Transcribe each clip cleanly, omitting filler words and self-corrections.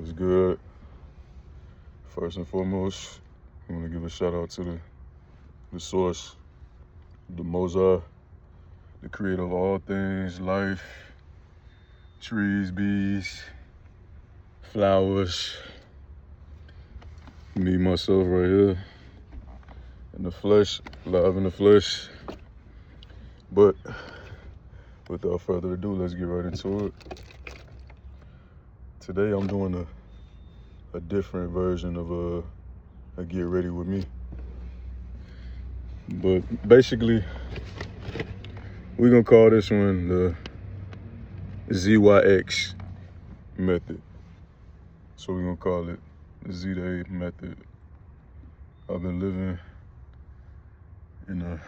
What's good? First and foremost, I want to give a shout out to the source, the Mozart, the creator of all things, life, trees, bees, flowers. Me, myself right here, in the flesh, live in the flesh. But without further ado, let's get right into it. Today I'm doing a different version of a get ready with me. But basically, we're gonna call this one the ZYX method. So we're gonna call it the Z method. I've been living in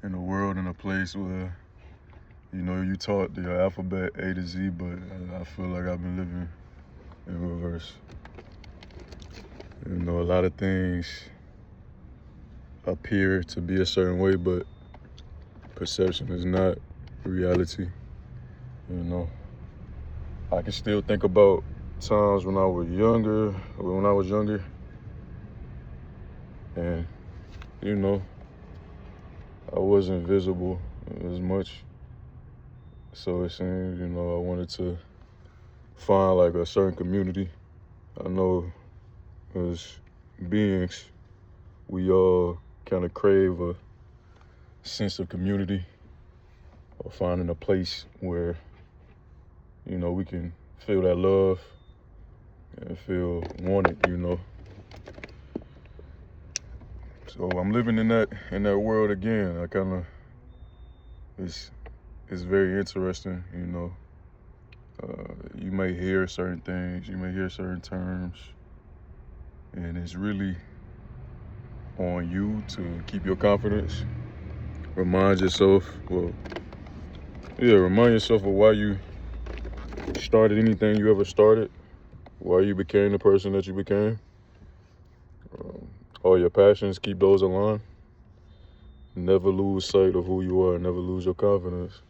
a world, in a place where, you taught the alphabet A to Z, but I feel like I've been living in reverse. A lot of things appear to be a certain way, but perception is not reality. I can still think about times when I was younger, and I wasn't visible as much. So it seems, I wanted to find like a certain community. I know as beings, we all kind of crave a sense of community, or finding a place where, we can feel that love and feel wanted, So I'm living in that world again. I kind of, it's very interesting, You may hear certain things, you may hear certain terms, and it's really on you to keep your confidence. Remind yourself of why you started anything you ever started, why you became the person that you became. All your passions, keep those aligned. Never lose sight of who you are, never lose your confidence.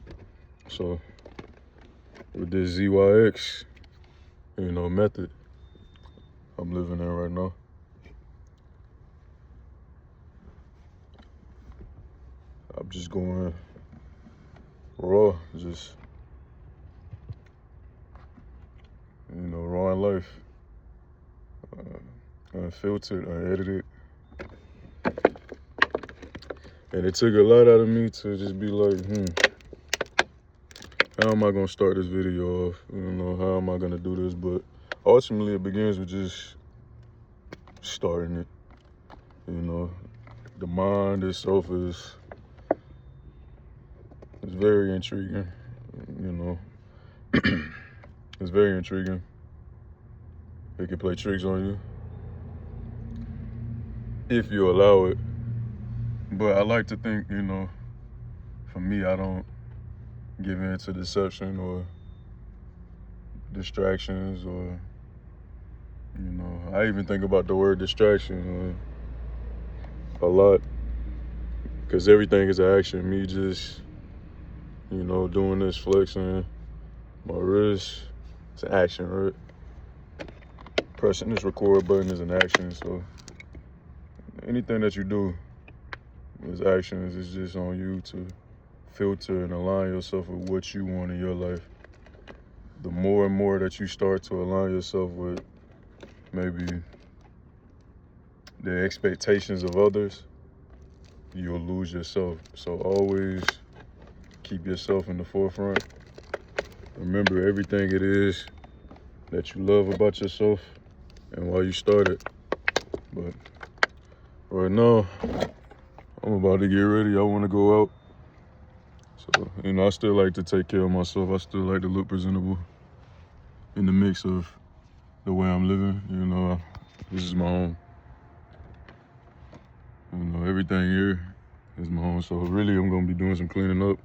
So with this ZYX, method I'm living in right now, I'm just going raw, just, raw in life. Unfiltered, unedited. And it took a lot out of me to just be like, how am I gonna start this video off? How am I gonna do this? But ultimately it begins with just starting it. The mind itself is very intriguing, It's very intriguing. It can play tricks on you if you allow it. But I like to think, for me, I don't give in to deception or distractions, or, I even think about the word distraction a lot, because everything is an action. Me just, doing this, flexing my wrist, it's an action, right? Pressing this record button is an action. So anything that you do is actions. It's just on you to filter and align yourself with what you want in your life. The more and more that you start to align yourself with maybe the expectations of others, you'll lose yourself. So always keep yourself in the forefront. Remember everything it is that you love about yourself and why you started. But right now, I'm about to get ready. I want to go out. So, I still like to take care of myself. I still like to look presentable in the mix of the way I'm living. This is my home. Everything here is my home. So really, I'm going to be doing some cleaning up.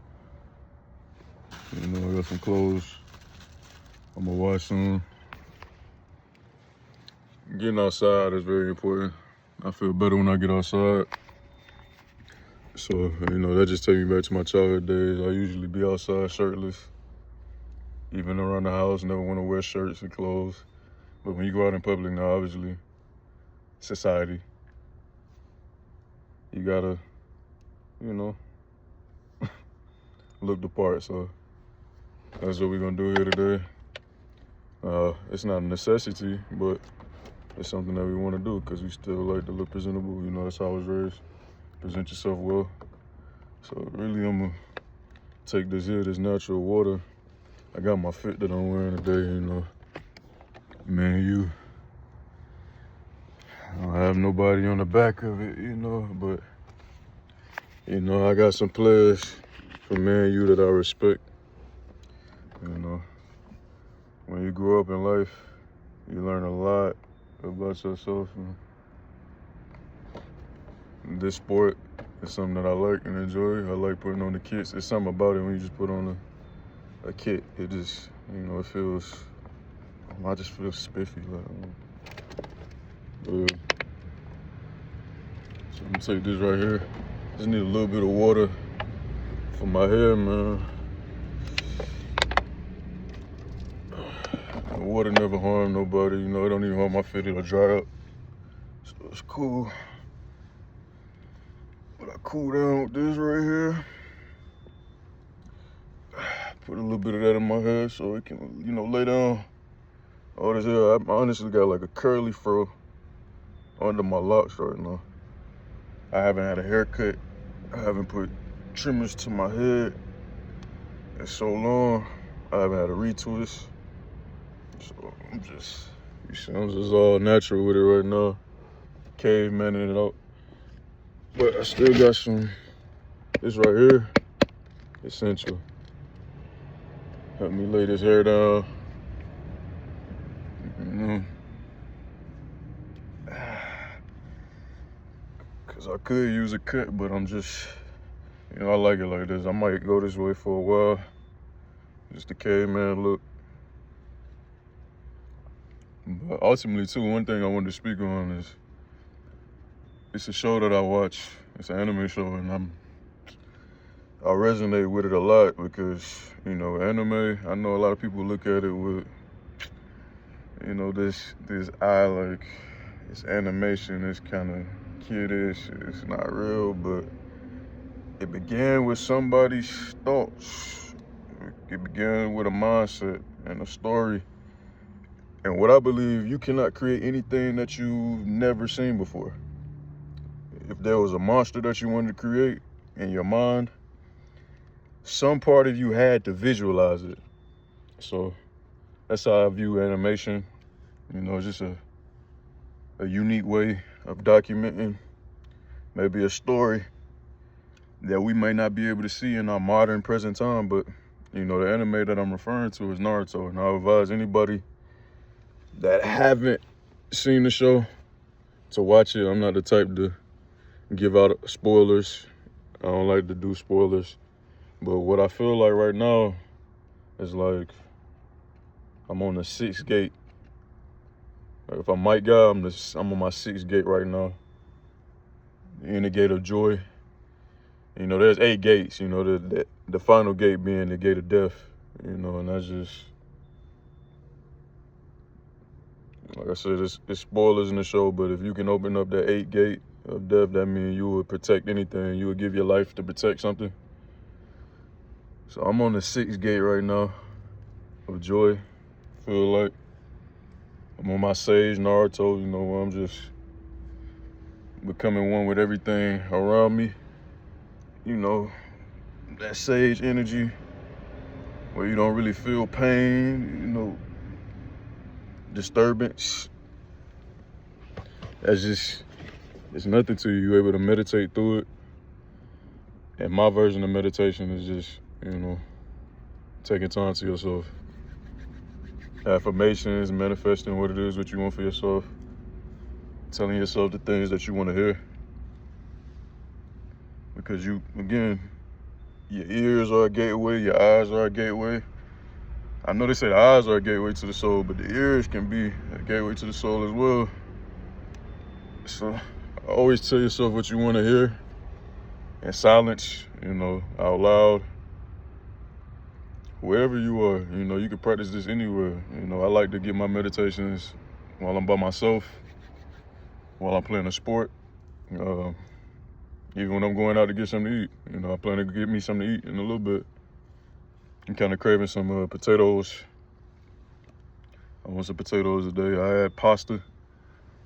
I got some clothes I'm going to wash soon. Getting outside is very important. I feel better when I get outside. So, that just takes me back to my childhood days. I usually be outside shirtless, even around the house, never want to wear shirts and clothes. But when you go out in public now, obviously, society, you gotta, you know, look the part. So that's what we're gonna do here today. It's not a necessity, but it's something that we want to do because we still like to look presentable. You know, that's how I was raised. Present yourself well. So really, I'm gonna take this natural water. I got my fit that I'm wearing today, you know. Man, I don't have nobody on the back of it, you know, but, you know, I got some players from Man U that I respect. You know, when you grow up in life, you learn a lot about yourself. And this sport is something that I like and enjoy. I like putting on the kits. There's something about it when you just put on a kit. It just, you know, it feels, I just feel spiffy. So I'm gonna take this right here. Just need a little bit of water for my hair, man. The water never harm nobody, you know, it don't even harm my fit, it'll dry up. So it's cool. But I cool down with this right here. Put a little bit of that in my hair so it can, you know, lay down all this hair. I honestly got like a curly fro under my locks right now. I haven't had a haircut. I haven't put trimmers to my head in so long. I haven't had a retwist. So I'm just all natural with it right now. Cavemanning it out. But I still got this right here, essential. Help me lay this hair down. You know. Cause I could use a cut, but I'm just, you know, I like it like this. I might go this way for a while. Just the caveman look. But ultimately too, one thing I wanted to speak on is, it's a show that I watch. It's an anime show, and I resonate with it a lot because, you know, anime, I know a lot of people look at it with, you know, this eye, like, it's animation, it's kind of kiddish, it's not real, but it began with somebody's thoughts. It began with a mindset and a story. And what I believe, you cannot create anything that you've never seen before. If there was a monster that you wanted to create in your mind, some part of you had to visualize it. So that's how I view animation. You know, it's just a unique way of documenting maybe a story that we may not be able to see in our modern present time. But, you know, the anime that I'm referring to is Naruto. And I advise anybody that haven't seen the show to watch it. I'm not the type to give out spoilers. I don't like to do spoilers. But what I feel like right now is like I'm on the 6th gate. Like if I'm Mike Guy, I'm on my 6th gate right now. In the gate of joy. You know, there's 8 gates, you know, the final gate being the gate of death, you know, and that's just, like I said, it's spoilers in the show, but if you can open up that 8th gate of death, that means you would protect anything. You would give your life to protect something. So I'm on the 6th gate right now of joy. Feel like I'm on my sage Naruto, you know, where I'm just becoming one with everything around me. You know, that sage energy where you don't really feel pain, you know, disturbance. That's just, it's nothing to you. You're able to meditate through it. And my version of meditation is just, you know, taking time to yourself. Affirmations, manifesting what it is, what you want for yourself. Telling yourself the things that you want to hear. Because you, again, your ears are a gateway, your eyes are a gateway. I know they say the eyes are a gateway to the soul, but the ears can be a gateway to the soul as well. So always tell yourself what you want to hear in silence, you know, out loud. Wherever you are, you know, you can practice this anywhere. You know, I like to get my meditations while I'm by myself, while I'm playing a sport, even when I'm going out to get something to eat. You know, I plan to get me something to eat in a little bit. I'm kind of craving some potatoes. I want some potatoes today. I had pasta.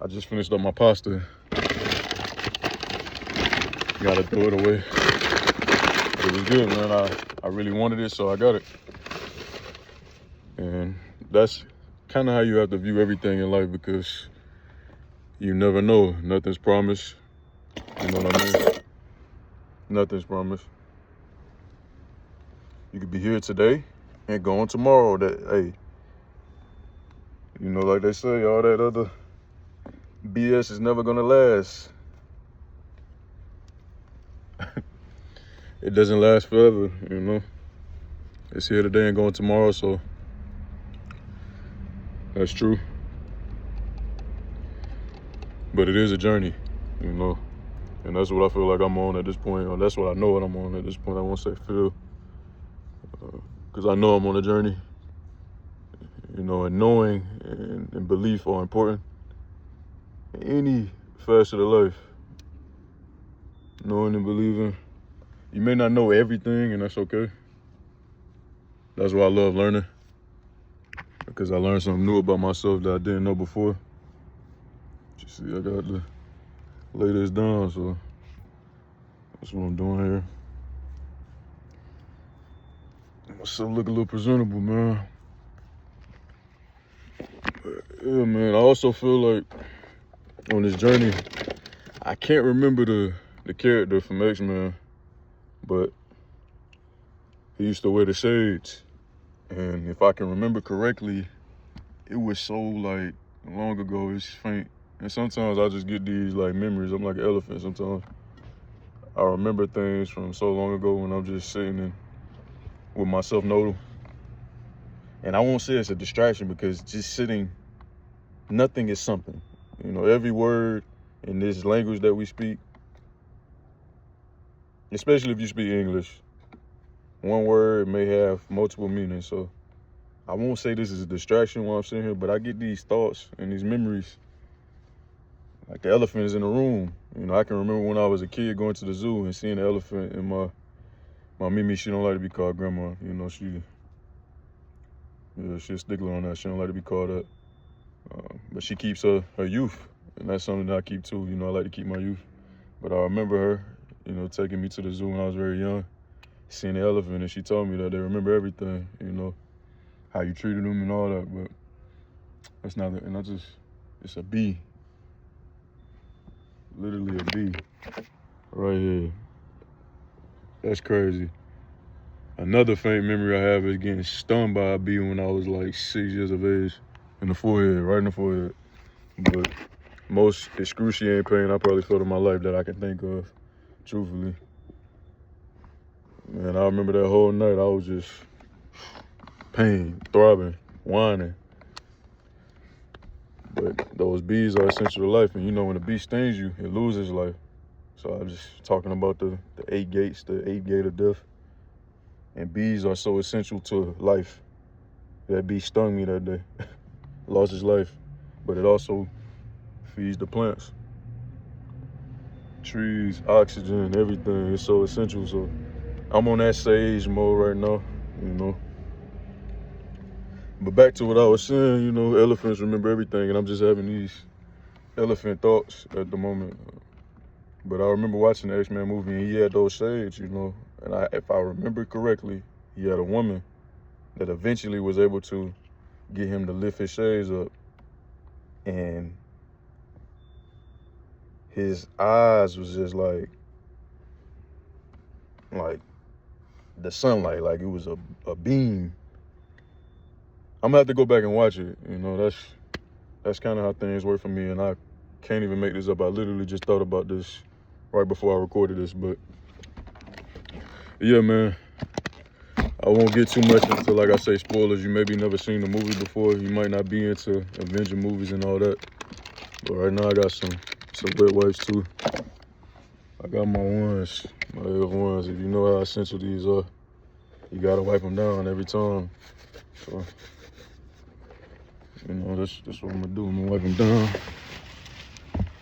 I just finished up my pasta. Gotta throw it away. But it was good, man. I really wanted it, so I got it. And that's kind of how you have to view everything in life, because you never know. Nothing's promised. You know what I mean? Nothing's promised. You could be here today and gone tomorrow. That, hey, you know, like they say, all that other BS is never gonna last. It doesn't last forever, you know. It's here today and gone tomorrow, so that's true. But it is a journey, you know. And that's what I feel like I'm on at this point, or that's what I know what I'm on at this point. I won't say feel, because I know I'm on a journey. You know, and knowing and belief are important in any facet of life. Knowing and believing. You may not know everything, and that's okay. That's why I love learning, because I learned something new about myself that I didn't know before. You see, I got to lay this down, so that's what I'm doing here. Myself look a little presentable, man. But yeah, man, I also feel like on this journey, I can't remember the character from X-Men, but he used to wear the shades. And if I can remember correctly, it was so like long ago, it's faint. And sometimes I just get these like memories. I'm like an elephant sometimes. I remember things from so long ago when I'm just sitting in with myself nodal. And I won't say it's a distraction, because just sitting, nothing is something. You know, every word in this language that we speak, especially if you speak English, one word may have multiple meanings. So I won't say this is a distraction while I'm sitting here, but I get these thoughts and these memories. Like the elephant is in the room. You know, I can remember when I was a kid going to the zoo and seeing the elephant, and my Mimi, she don't like to be called grandma. You know, she's a stickler on that. She don't like to be called that. But she keeps her youth, and that's something that I keep too. You know, I like to keep my youth. But I remember her, you know, taking me to the zoo when I was very young, seeing the elephant, and she told me that they remember everything, you know, how you treated them and all that. But that's not it. And it's a bee. Literally a bee right here. That's crazy. Another faint memory I have is getting stung by a bee when I was like 6 years of age, in the forehead, right in the forehead. But most excruciating pain I probably felt in my life that I can think of, truthfully. Man, I remember that whole night, I was just pain, throbbing, whining. But those bees are essential to life, and you know, when a bee stings you, it loses life. So I'm just talking about the 8 gates, the 8th gate of death. And bees are so essential to life. That bee stung me that day, lost his life. But it also feeds the plants. Trees, oxygen, everything is so essential. So I'm on that sage mode right now, you know. But back to what I was saying, you know, elephants remember everything, and I'm just having these elephant thoughts at the moment. But I remember watching the X-Men movie, and he had those shades, you know. And if I remember correctly, he had a woman that eventually was able to get him to lift his shades up. And his eyes was just like the sunlight, like it was a beam. I'm gonna have to go back and watch it. You know, that's kind of how things work for me, and I can't even make this up. I literally just thought about this right before I recorded this. But yeah, man, I won't get too much into, like I say, spoilers. You maybe never seen the movie before. You might not be into Avenger movies and all that. But right now I got some wet wipes too. I got my ones, my F1s. If you know how essential these are, you gotta wipe them down every time. So You know, that's what I'm gonna do. I'm gonna wipe them down,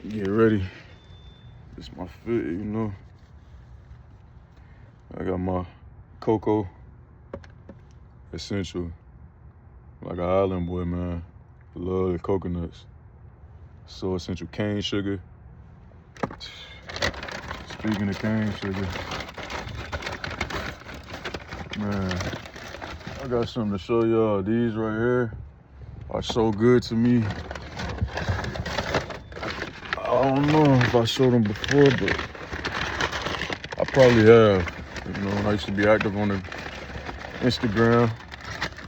get ready. It's my fit, you know. I got my cocoa essential, like an island boy, man. Love the coconuts. So essential cane sugar. Speaking of cane sugar, man, I got something to show y'all. These right here are so good to me. I don't know if I showed them before, but I probably have. You know, I used to be active on the Instagram,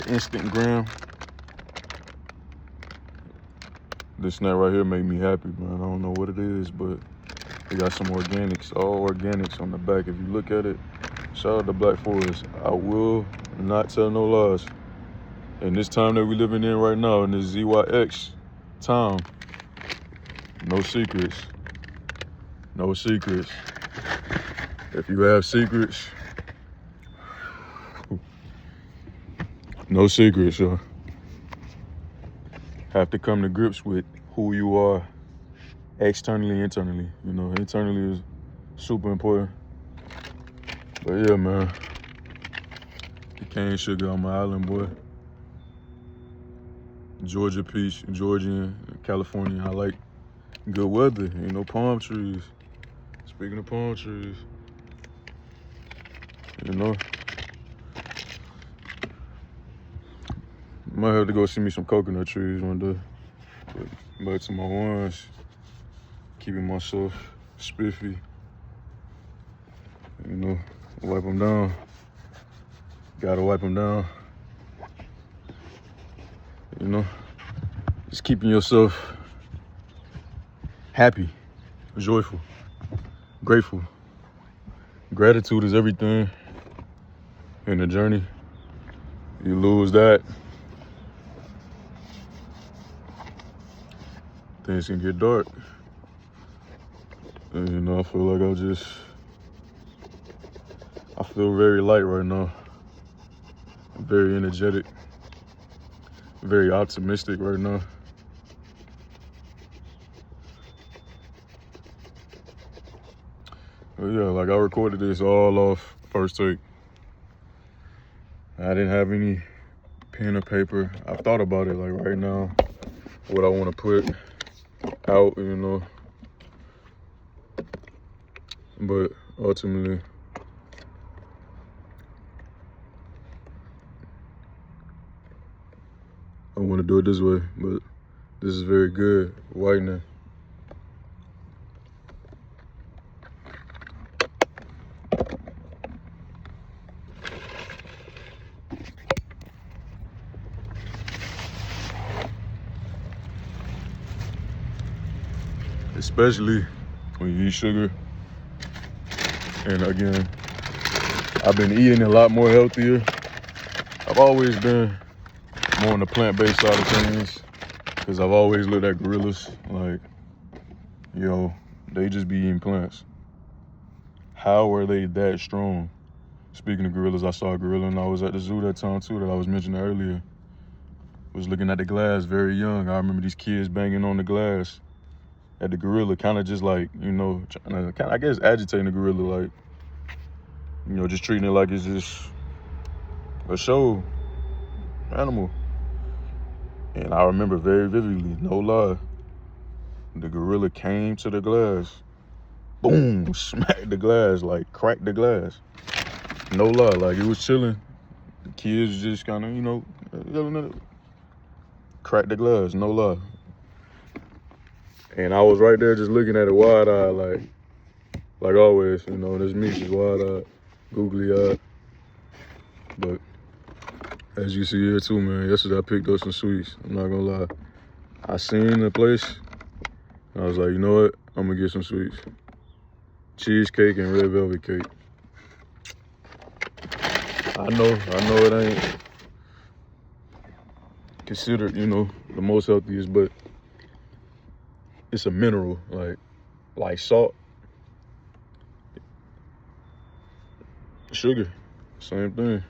Instagram. This snack right here made me happy, man. I don't know what it is, but it got some organics, all organics on the back. If you look at it, shout out to Black Forest. I will not tell no lies. In this time that we living in right now, in this ZYX time, no secrets. No secrets. If you have secrets, no secrets, y'all. Have to come to grips with who you are externally, internally. You know, internally is super important. But yeah, man, the cane sugar on my island, boy. Georgia peach, Georgian, California. I like good weather, you know, palm trees. Speaking of palm trees, you know, might have to go see me some coconut trees one day. But back to my ones, keeping myself spiffy, you know, wipe them down. Gotta wipe them down. You know, just keeping yourself happy, joyful, grateful. Gratitude is everything in the journey. You lose that, things can get dark. And, you know, I feel like I feel very light right now. I'm very energetic, very optimistic right now. But yeah, like I recorded this all off first take. I didn't have any pen or paper. I thought about it like right now, what I want to put out, you know. But ultimately, I want to do it this way, but this is very good, whitening. Especially when you eat sugar. And again, I've been eating a lot more healthier. I've always been more on the plant-based side of things because I've always looked at gorillas like, yo, they just be eating plants. How are they that strong? Speaking of gorillas, I saw a gorilla and I was at the zoo that time too that I was mentioning earlier. Was looking at the glass very young. I remember these kids banging on the glass at the gorilla, kind of just like, you know, trying to, I guess, agitating the gorilla, like, you know, just treating it like it's just a show animal. And I remember very vividly, no lie, the gorilla came to the glass, boom, smacked the glass, like cracked the glass. No lie, like it was chilling. The kids just kind of, you know, yelling at it. Cracked the glass, no lie. And I was right there just looking at it wide-eyed, like always, you know, this me is wide-eyed, googly-eyed. But as you see here too, man, yesterday I picked up some sweets. I'm not gonna lie. I seen the place, and I was like, you know what? I'm gonna get some sweets. Cheesecake and red velvet cake. I know it ain't considered, you know, the most healthiest, but it's a mineral, like salt, sugar, same thing.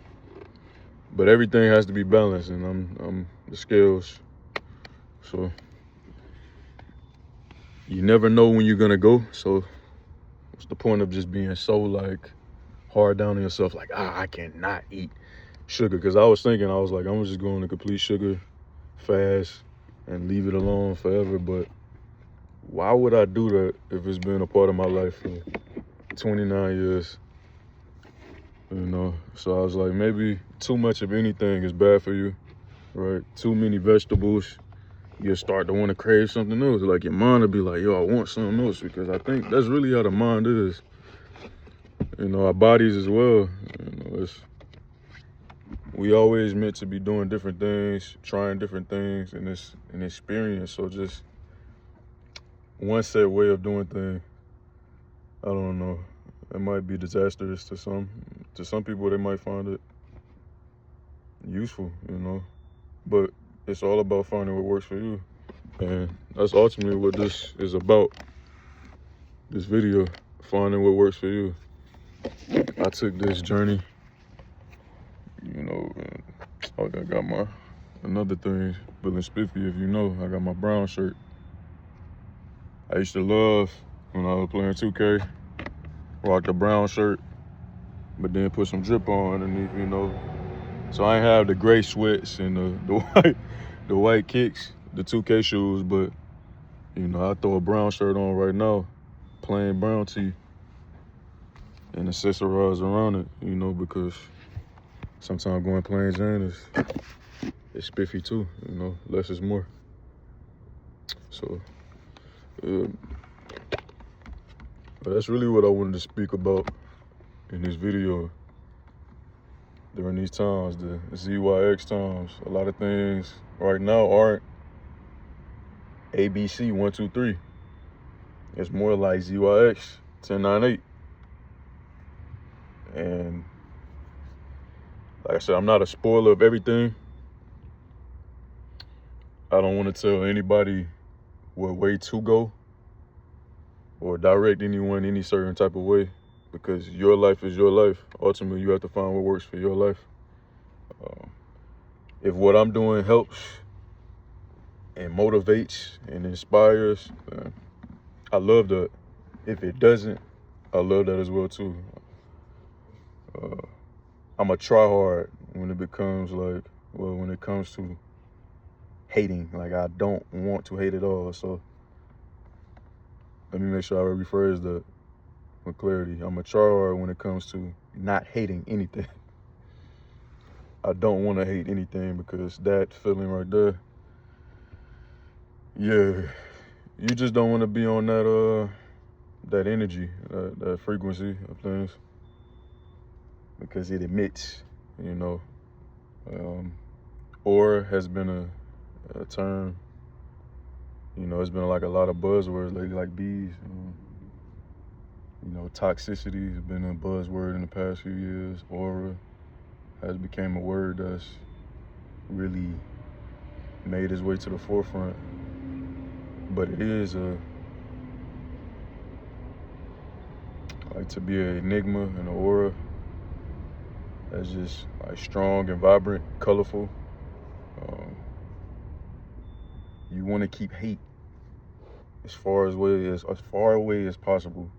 But everything has to be balanced, and I'm the scales So you never know when you're gonna go. So what's the point of just being so like hard down on yourself, like, I cannot eat sugar? Because I was thinking, I was like, I'm just going to complete sugar fast and leave it alone forever. But why would I do that if it's been a part of my life for 29 years? You know, so I was like, maybe too much of anything is bad for you, right? Too many vegetables, you'll start to want to crave something else. Like your mind will be like, yo, I want something else, because I think that's really how the mind is. You know, our bodies as well. You know, we always meant to be doing different things, trying different things, and it's an experience. So just one set way of doing things, I don't know. It might be disastrous to some. To some people, they might find it useful, you know. But it's all about finding what works for you. And that's ultimately what this is about. This video, finding what works for you. I took this journey, you know, and I got my, another thing, feeling spiffy, if you know, I got my brown shirt. I used to love, when I was playing 2K, rock the brown shirt, but then put some drip on underneath, you know. So I ain't have the gray sweats and the white kicks, the 2K shoes, but you know, I throw a brown shirt on right now, plain brown tee, and accessorize around it, you know, because sometimes going plain Jane is spiffy too, you know, less is more. So, but that's really what I wanted to speak about in this video. During these times, the ZYX times, a lot of things right now aren't ABC 1, 2, 3. It's more like ZYX 10, 9, 8. And like I said, I'm not a spoiler of everything. I don't want to tell anybody what way to go or direct anyone any certain type of way, because your life is your life. Ultimately, you have to find what works for your life. If what I'm doing helps and motivates and inspires, I love that. If it doesn't, I love that as well too. I'm a try hard when it becomes like, well, when it comes to hating. Like, I don't want to hate at all. So let me make sure I rephrase that with clarity. I'm a try hard when it comes to not hating anything. I don't want to hate anything, because that feeling right there, yeah, you just don't want to be on that energy, that frequency of things, because it emits, you know. Aura has been a term, you know, it's been like a lot of buzzwords lately, like bees. You know, toxicity has been a buzzword in the past few years. Aura has become a word that's really made its way to the forefront. But it is like, to be an enigma and an aura that's just like strong and vibrant, colorful. You want to keep hate as far away as possible.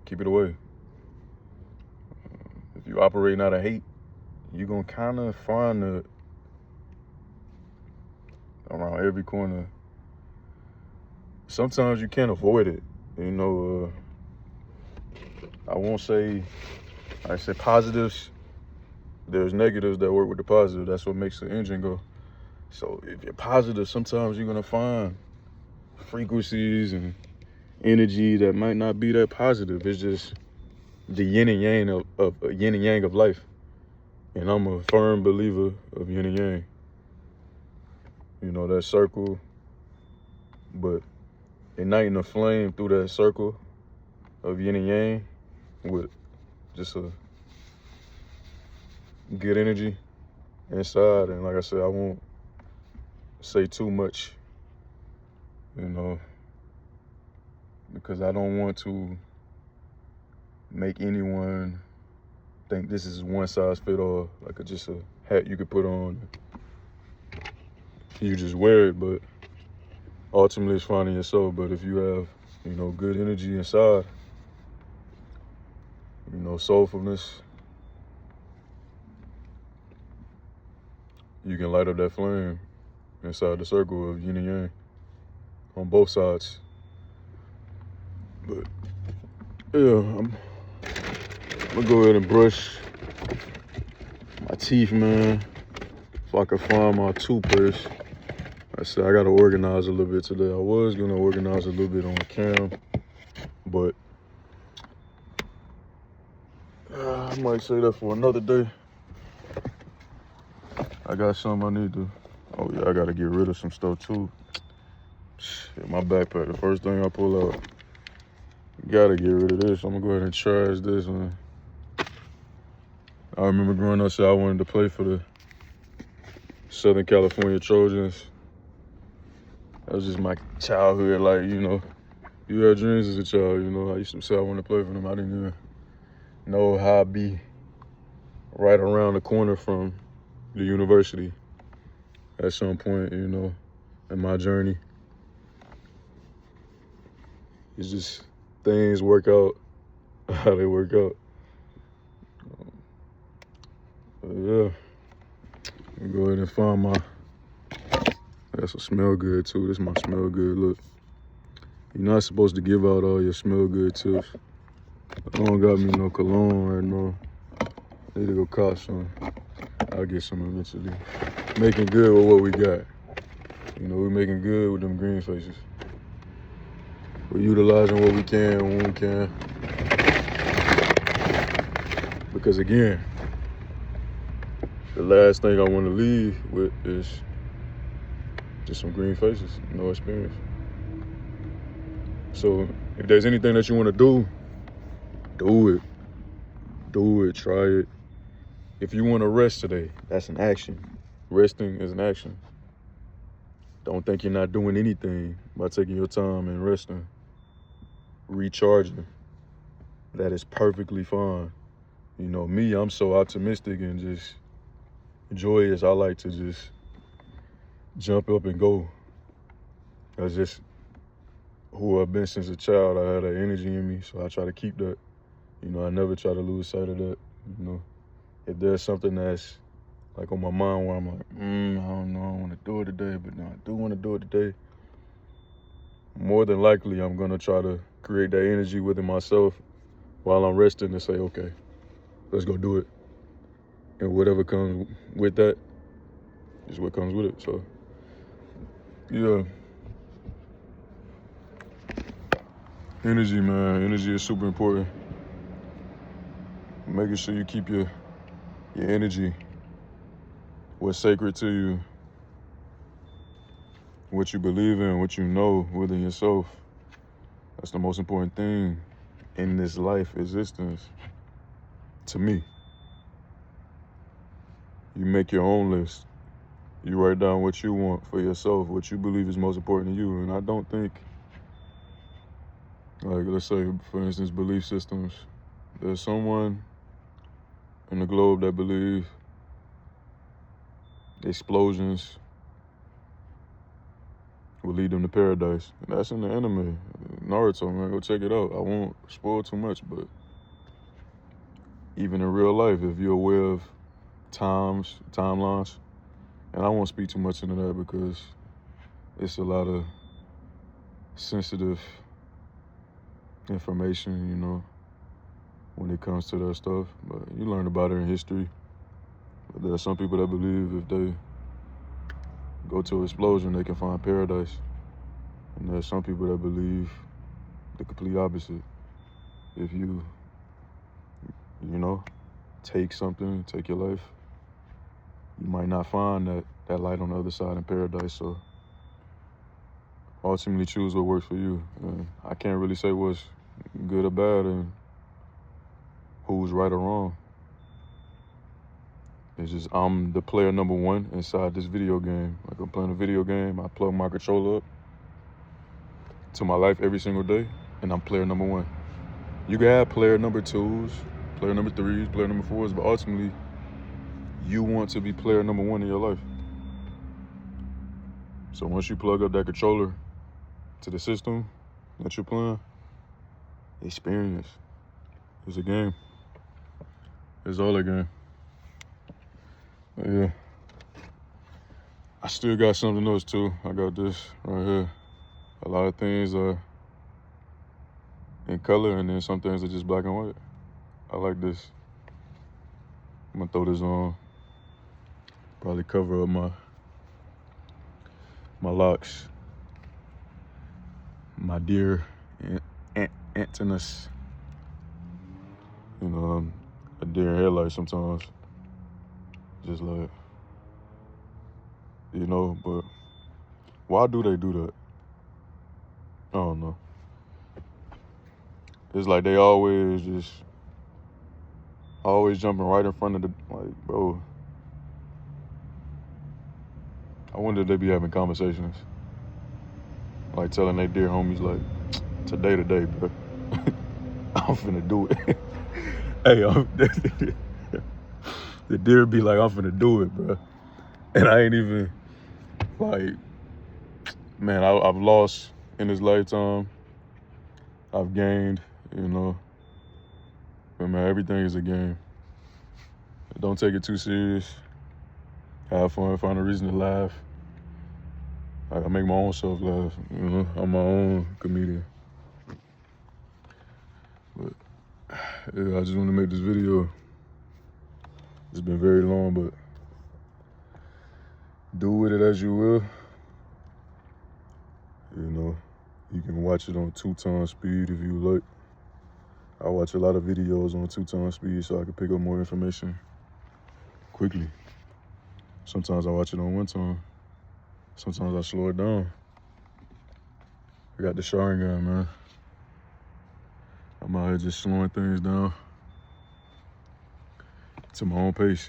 Keep it away. If you're operating out of hate, you're gonna kind of find it around every corner. Sometimes you can't avoid it. You know, I won't say, I said positives. There's negatives that work with the positive. That's what makes the engine go. So if you're positive, sometimes you're gonna find frequencies and energy that might not be that positive. It's just the yin and yang of yin and yang of life. And I'm a firm believer of yin and yang. You know, that circle, but igniting a flame through that circle of yin and yang with just a good energy inside. And like I said, I won't say too much, you know, because I don't want to make anyone think this is one size fit all, like just a hat you could put on, you just wear it, but ultimately it's finding yourself. But if you have, good energy inside, soulfulness, you can light up that flame inside the circle of yin and yang on both sides. But yeah, I'm gonna go ahead and brush my teeth, man. If I can find my toothpaste. I said I gotta organize a little bit today. I was gonna organize a little bit on cam, but I might say that for another day. I got something I need to. Oh yeah, I gotta get rid of some stuff too. Shit, my backpack, the first thing I pull out. Gotta get rid of this. I'm gonna go ahead and trash this one. I remember growing up, I wanted to play for the Southern California Trojans. That was just my childhood. Like, you had dreams as a child, I used to say I wanted to play for them. I didn't even know how I'd be right around the corner from the university at some point, in my journey. It's just things work out how they work out. Yeah, let me go ahead and find my, that's a smell good too. This is my smell good look. You're not supposed to give out all your smell good tips. I don't got me no cologne right now. Need to go cop some. I'll get some eventually. Making good with what we got. We're making good with them green faces. We're utilizing what we can when we can. Because again, the last thing I want to leave with is just some green faces, no experience. So if there's anything that you want to do it. Do it, try it. If you want to rest today, that's an action. Resting is an action. Don't think you're not doing anything by taking your time and resting, recharging. That is perfectly fine. Me, I'm so optimistic and just joyous. I like to just jump up and go. That's just who I've been since a child. I had that energy in me, so I try to keep that. I never try to lose sight of that. If there's something that's like on my mind where I'm like, I don't know, I want to do it today, but no, I do want to do it today. More than likely, I'm going to try to create that energy within myself while I'm resting and say, okay, let's go do it. And whatever comes with that is what comes with it. So, yeah. Energy, man. Energy is super important. Making sure you keep your energy, what's sacred to you, what you believe in, what you know within yourself. That's the most important thing in this life existence, to me. You make your own list. You write down what you want for yourself, what you believe is most important to you. And I don't think, like, let's say, for instance, belief systems. There's someone in the globe that believe explosions will lead them to paradise. And that's in the anime. Naruto, man, go check it out. I won't spoil too much, but even in real life, if you're aware of timelines, and I won't speak too much into that because it's a lot of sensitive information, when it comes to that stuff. But you learn about it in history. But there are some people that believe if they go to an explosion, they can find paradise. And there are some people that believe the complete opposite. If you take something, take your life, you might not find that light on the other side in paradise. So ultimately choose what works for you. And I can't really say what's good or bad and who's right or wrong. It's just I'm the player number one inside this video game. Like, I'm playing a video game, I plug my controller up to my life every single day, and I'm player number one. You can have player number twos, player number threes, player number fours, but ultimately, you want to be player number one in your life. So once you plug up that controller to the system that you're playing, experience. It's a game. It's all a game. But yeah. I still got something else too. I got this right here. A lot of things are in color, and then some things are just black and white. I like this. I'm gonna throw this on. Probably cover up my locks. My deer antennas. You know, a deer headlight sometimes. Just like, you know, but why do they do that? I don't know. It's like they always jumping right in front of the, like, bro. I wonder if they be having conversations. Like telling their dear homies, like, today, bro. I'm finna do it. Hey, the deer be like, I'm finna do it, bro. And I ain't even, like, man, I've lost in this lifetime. I've gained, you know. But man, everything is a game. Don't take it too serious. Have fun, find a reason to laugh. I make my own self laugh, you know. I'm my own comedian. But yeah, I just want to make this video. It's been very long, but do with it as you will. You know, you can watch it on 2x speed if you like. I watch a lot of videos on 2x speed so I can pick up more information quickly. Sometimes I watch it on 1x. Sometimes I slow it down. I got the Sharingan, man. I'm out here just slowing things down to my own pace.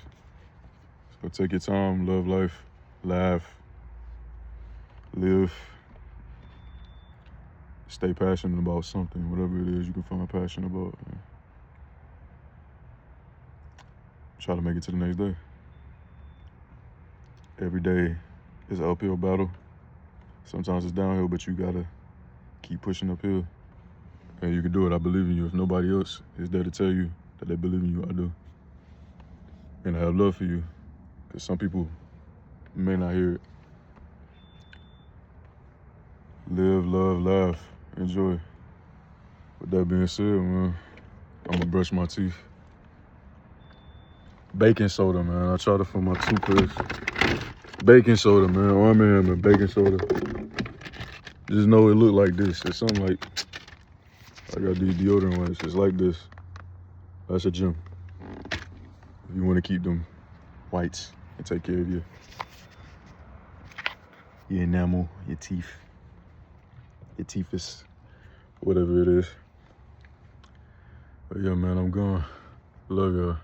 So take your time, love life, laugh, live. Stay passionate about something, whatever it is you can find passion about. Man. Try to make it to the next day. Every day is an uphill battle. Sometimes it's downhill, but you gotta keep pushing uphill. And you can do it. I believe in you. If nobody else is there to tell you that they believe in you, I do. And I have love for you, because some people may not hear it. Live, love, laugh, enjoy. With that being said, man, I'm gonna brush my teeth. Baking soda, man. I tried it for my toothpaste. Baking soda, man. Arm & Hammer, baking soda. Just know it look like this. It's something like, I got these deodorant ones. It's like this. That's a gem. If you want to keep them whites and take care of your enamel, your teeth is whatever it is. But yeah, man, I'm gone. Love y'all.